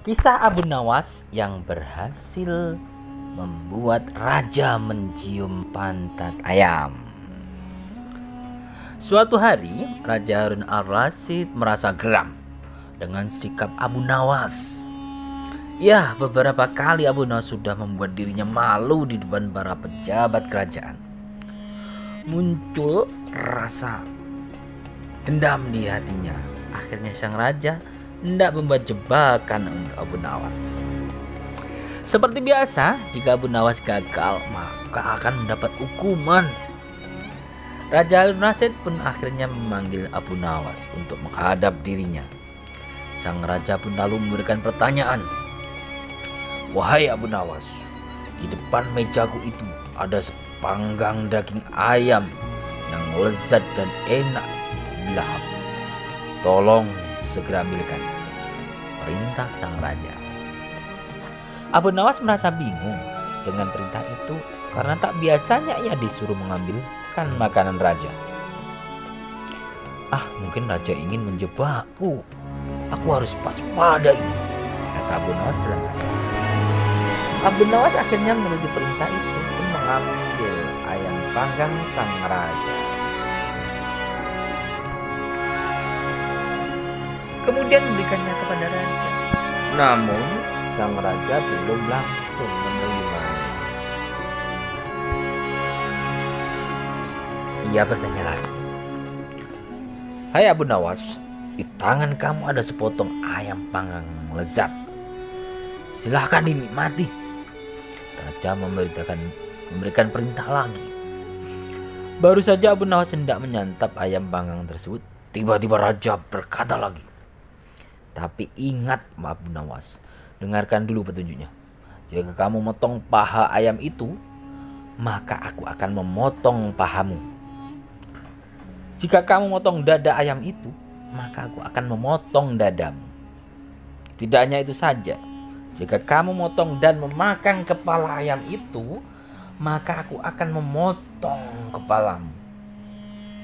Kisah Abu Nawas yang berhasil membuat raja mencium pantat ayam. Suatu hari, Raja Harun al-Rasyid merasa geram dengan sikap Abu Nawas. Ya, beberapa kali Abu Nawas sudah membuat dirinya malu di depan para pejabat kerajaan. Muncul rasa dendam di hatinya. Akhirnya sang raja hendak membuat jebakan untuk Abu Nawas. Seperti biasa, jika Abu Nawas gagal, maka akan mendapat hukuman. Raja Harun al-Rasyid pun akhirnya memanggil Abu Nawas untuk menghadap dirinya. Sang raja pun lalu memberikan pertanyaan. "Wahai Abu Nawas, di depan mejaku itu ada sepanggang daging ayam yang lezat dan enak dilahap. Tolong segera ambilkan," perintah sang raja. Abu Nawas merasa bingung dengan perintah itu karena tak biasanya ia disuruh mengambilkan makanan raja. Mungkin raja ingin menjebakku. Aku harus waspada ini, kata Abu Nawas dalam hati. Abu Nawas akhirnya menuju perintah itu dan mengambil ayam panggang sang raja. Kemudian memberikannya kepada raja. Namun sang raja belum langsung menerimanya. Ia bertanya lagi, "Hai Abu Nawas, di tangan kamu ada sepotong ayam panggang lezat. Silahkan dinikmati." Raja memberikan perintah lagi. Baru saja Abu Nawas hendak menyantap ayam panggang tersebut, tiba-tiba raja berkata lagi, "Tapi ingat Abu Nawas, dengarkan dulu petunjuknya. Jika kamu motong paha ayam itu, maka aku akan memotong pahamu. Jika kamu motong dada ayam itu, maka aku akan memotong dadamu. Tidak hanya itu saja, jika kamu motong dan memakan kepala ayam itu, maka aku akan memotong kepalamu.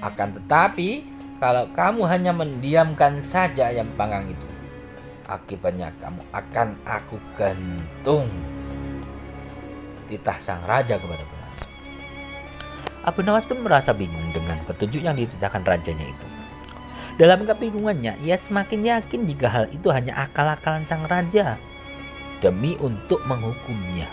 Akan tetapi, kalau kamu hanya mendiamkan saja ayam panggang itu, akibatnya kamu akan aku gantung," titah sang raja kepada Abu Nawas. Abu Nawas pun merasa bingung dengan petunjuk yang dititahkan rajanya itu. Dalam kebingungannya, ia semakin yakin jika hal itu hanya akal-akalan sang raja demi untuk menghukumnya.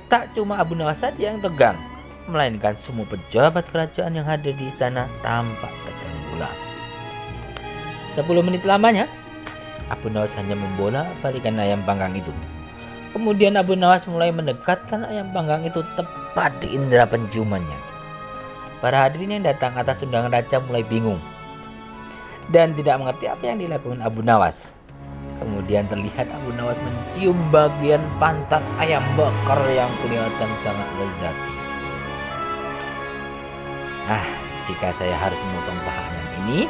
Tak cuma Abu Nawas saja yang tegang, melainkan semua pejabat kerajaan yang hadir di istana tampak tegang pula. 10 menit lamanya, Abu Nawas hanya membolak-balikan ayam panggang itu. Kemudian Abu Nawas mulai mendekatkan ayam panggang itu tepat di indera penciumannya. Para hadirin yang datang atas undangan raja mulai bingung dan tidak mengerti apa yang dilakukan Abu Nawas. Kemudian terlihat Abu Nawas mencium bagian pantat ayam bakar yang kelihatan sangat lezat. Jika saya harus memotong paha ayam ini,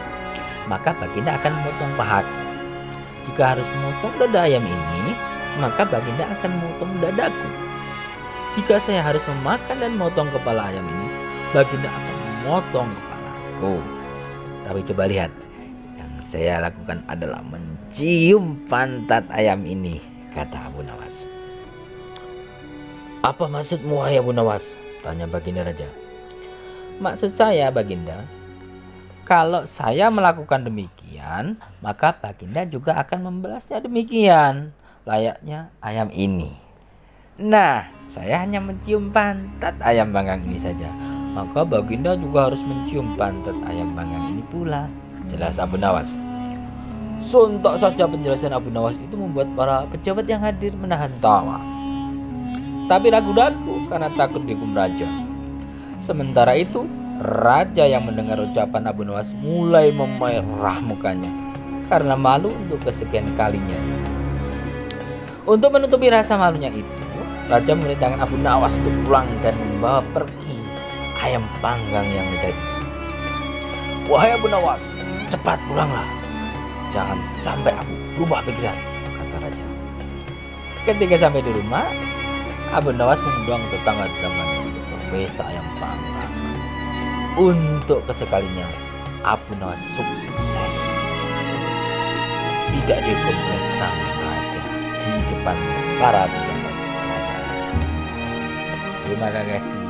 maka baginda akan memotong pahaku. Jika harus memotong dada ayam ini, maka baginda akan memotong dadaku. Jika saya harus memakan dan memotong kepala ayam ini, baginda akan memotong kepalaku. Tapi coba lihat, yang saya lakukan adalah mencium pantat ayam ini, kata Abu Nawas. "Apa maksudmu, wahai Abu Nawas?" tanya baginda raja. "Maksud saya, baginda, kalau saya melakukan demikian, maka baginda juga akan membalasnya demikian, layaknya ayam ini. Nah, saya hanya mencium pantat ayam panggang ini saja, maka baginda juga harus mencium pantat ayam panggang ini pula," jelas Abu Nawas. Sontak saja penjelasan Abu Nawas itu membuat para pejabat yang hadir menahan tawa, tapi ragu-ragu karena takut dihukum raja. Sementara itu, raja yang mendengar ucapan Abu Nawas mulai memerah mukanya karena malu untuk kesekian kalinya. Untuk menutupi rasa malunya itu, raja memerintahkan Abu Nawas untuk pulang dan membawa pergi ayam panggang yang lezat itu. "Wahai Abu Nawas, cepat pulanglah. Jangan sampai aku berubah pikiran," kata raja. Ketika sampai di rumah, Abu Nawas mengundang tetangga-tetangganya untuk berpesta ayam panggang. Untuk kesekalinya, Abu Nawas sukses tidak dihukum oleh sang raja. hadapan para pejabat kerajaan. Terima kasih.